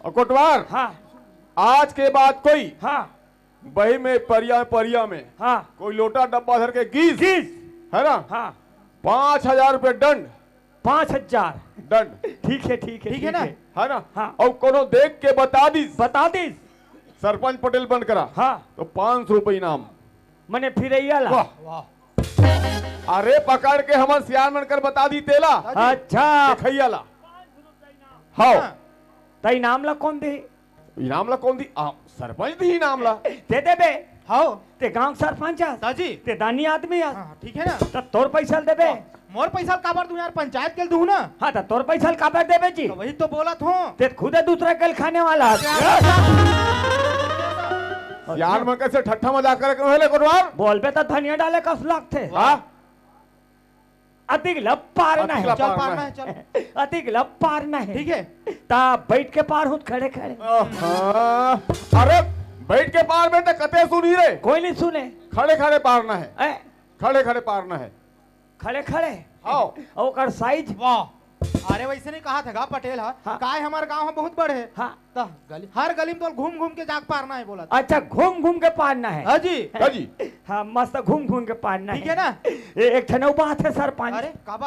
और कोटवार हाँ आज के बाद कोई हाँ बही में परिया में हाँ कोई लोटा डब्बा धर के गीस किस है ना हाँ 5,000 रुपए दंड 5,000 दंड ठीक है ठीक है ठीक है ना? है ना हाँ। और कोनो देख के बता दी बता दी सरपंच पटेल बन करा हाँ तो 500 रुपए इनाम। मैंने फिर ला वाह वाह अरे पकड़ के हमर सियान बनकर बता दी तेला अच्छा खैया ला हाँ तई नाम ला कौन दे इनाम ला कौन दी सरपंच दी इनाम ला दे दे बे हाँ ते गांव सरपंच आ दादी ते दानी आदमी आ हाँ, ठीक है ना? तो तोर पैसा दे बे मोर पैसा काबर दूं यार, पंचायत के दूं ना। हाँ तो तोर पैसा काबर दे बे जी तो वही तो बोला था। ते खुद दूसरा कल खाने वाला सियान बनकर से ठट्ठा मजाक करे हेले कोटवार बोल बे तो धनिया डाले कस लगते हाँ अधिक लब पार नहीं अतिक चल पार में चल। अधिक लब पार नहीं ठीक है ता बैठ के पार हूँ खड़े खड़े अरे बैठ के पार में तो कते सुनी रे कोई नहीं सुने खड़े खड़े पारना है ए, खड़े खड़े पारना है खड़े खड़े हाँ और साइज वाह अरे वैसे नहीं कहा था गा पटेल हाँ। काय हमारे गांव है बहुत बड़े है हाँ तो गली हर गली में तो घूम घूम के जाग पारना है बोला। अच्छा घूम घूम के पारना है हाँ जी हाँ जी हाँ मस्त घूम घूम के पारना ठीक है ना? एक ठनौ बात है सरपंच अरे काबा